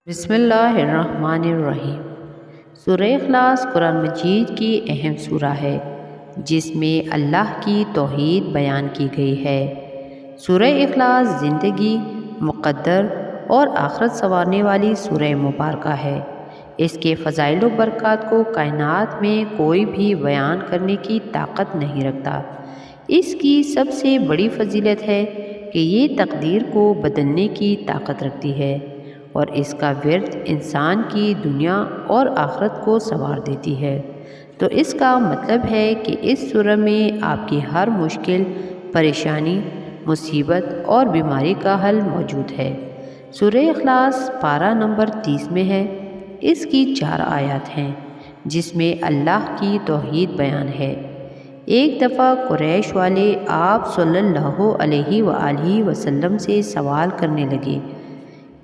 بسم اللہ الرحمن الرحیم۔ سورہ اخلاص قرآن مجید کی اہم سورہ ہے جس میں اللہ کی توحید بیان کی گئی ہے۔ سورہ اخلاص زندگی، مقدر اور آخرت سنوارنے والی سورہ مبارکہ ہے۔ اس کے فضائل و برکات کو کائنات میں کوئی بھی بیان کرنے کی طاقت نہیں رکھتا۔ اس کی سب سے بڑی فضیلت ہے کہ یہ تقدیر کو بدلنے کی طاقت رکھتی ہے اور اس کا ورد انسان کی دنیا اور آخرت کو سنوار دیتی ہے۔ تو اس کا مطلب ہے کہ اس سورہ میں آپ کی ہر مشکل، پریشانی، مصیبت اور بیماری کا حل موجود ہے۔ سورہ اخلاص پارہ نمبر 30 میں ہے۔ اس کی 4 آیات ہیں جس میں اللہ کی توحید بیان ہے۔ ایک دفعہ قریش والے آپ صلی اللہ علیہ وآلہ وسلم سے سوال کرنے لگے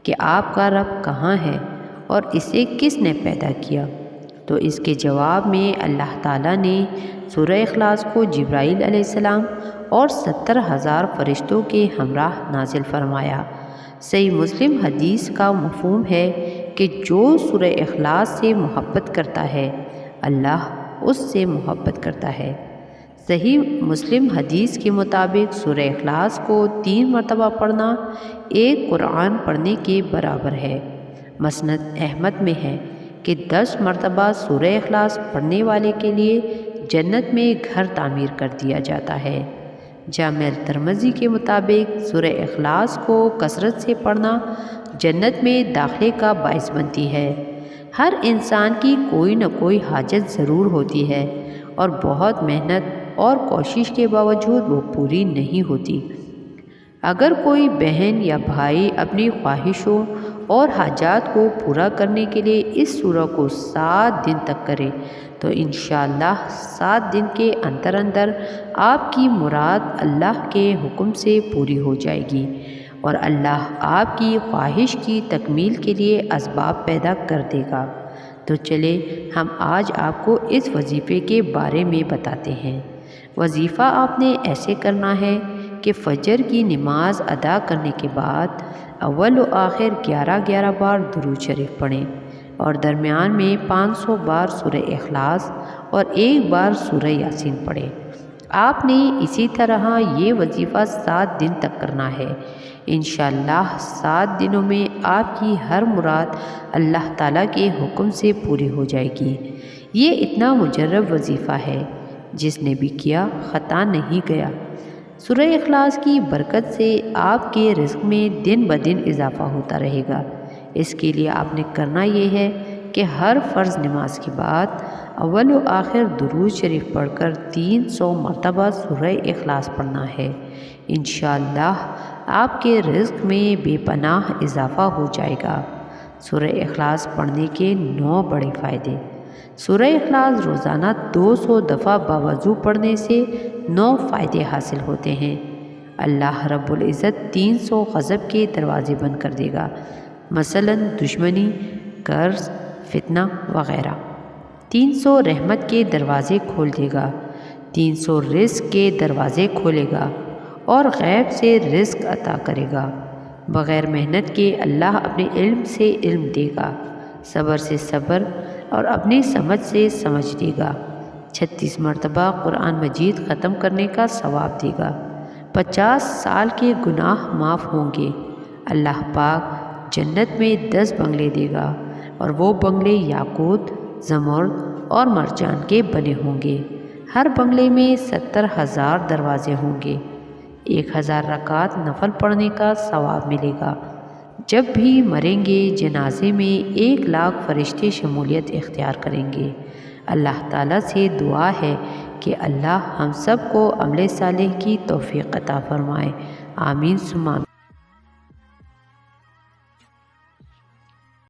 کہ آپ کا رب کہاں ہے اور اسے کس نے پیدا کیا؟ تو اس کے جواب میں اللہ تعالیٰ نے سورہ اخلاص کو جبرائیل علیہ السلام اور 70,000 فرشتوں کے ہمراہ نازل فرمایا۔ صحیح مسلم حدیث کا مفہوم ہے کہ جو سورہ اخلاص سے محبت کرتا ہے اللہ اس سے محبت کرتا ہے۔ صحیح مسلم حدیث کے مطابق سورہ اخلاص کو 3 مرتبہ پڑھنا ایک قرآن پڑھنے کے برابر ہے۔ مسند احمد میں ہے کہ 10 مرتبہ سورہ اخلاص پڑھنے والے کے لیے جنت میں گھر تعمیر کر دیا جاتا ہے۔ جامع ترمذی کے مطابق سورہ اخلاص کو کثرت سے پڑھنا جنت میں داخلے کا باعث بنتی ہے۔ ہر انسان کی کوئی نہ کوئی حاجت ضرور ہوتی ہے اور بہت محنت اور کوشش کے باوجود وہ پوری نہیں ہوتی۔ اگر کوئی بہن یا بھائی اپنی خواہشوں اور حاجات کو پورا کرنے کے لیے اس سورہ کو 7 دن تک کرے تو انشاءاللہ 7 دن کے اندر آپ کی مراد اللہ کے حکم سے پوری ہو جائے گی اور اللہ آپ کی خواہش کی تکمیل کے لیے اسباب پیدا کر دے گا۔ تو چلے ہم آج آپ کو اس وظیفے کے بارے میں بتاتے ہیں۔ وظیفہ آپ نے ایسے کرنا ہے کہ فجر کی نماز ادا کرنے کے بعد اول و آخر 11 بار درود شریف پڑھیں اور درمیان میں 500 بار سورہ اخلاص اور 1 بار سورہ یاسین پڑھیں۔ آپ نے اسی طرح یہ وظیفہ 7 دن تک کرنا ہے۔ انشاءاللہ 7 دنوں میں آپ کی ہر مراد اللہ تعالیٰ کے حکم سے پوری ہو جائے گی۔ یہ اتنا مجرب وظیفہ ہے جس نے بھی کیا خطا نہیں گیا۔ سورہ اخلاص کی برکت سے آپ کے رزق میں دن بدن اضافہ ہوتا رہے گا۔ اس کے لیے آپ نے کرنا یہ ہے کہ ہر فرض نماز کے بعد اول و آخر درود شریف پڑھ کر 300 مرتبہ سورہ اخلاص پڑھنا ہے۔ انشاءاللہ آپ کے رزق میں بے پناہ اضافہ ہو جائے گا۔ سورہ اخلاص پڑھنے کے 9 بڑے فائدے۔ سورہ اخلاص روزانہ 200 دفعہ باوضو پڑھنے سے 9 فائدے حاصل ہوتے ہیں۔ اللہ رب العزت 300 غضب کے دروازے بند کر دے گا، مثلا دشمنی، قرض، فتنہ وغیرہ۔ 300 رحمت کے دروازے کھول دے گا، 300 رزق کے دروازے کھولے گا اور غیب سے رزق عطا کرے گا۔ بغیر محنت کے اللہ اپنے علم سے علم دے گا، صبر سے صبر اور اپنی سمجھ سے سمجھ دے گا۔ 36 مرتبہ قرآن مجید ختم کرنے کا ثواب دے گا۔ 50 سال کے گناہ معاف ہوں گے۔ اللہ پاک جنت میں 10 بنگلے دے گا اور وہ بنگلے یاقوت، زمرد اور مرجان کے بنے ہوں گے۔ ہر بنگلے میں 70,000 دروازے ہوں گے۔ 1000 رکعت نفل پڑھنے کا ثواب ملے گا۔ جب بھی مریں گے جنازے میں 1,00,000 فرشتے شمولیت اختیار کریں گے۔ اللہ تعالیٰ سے دعا ہے کہ اللہ ہم سب کو عمل صالح کی توفیق عطا فرمائے۔ آمین ثم آمین۔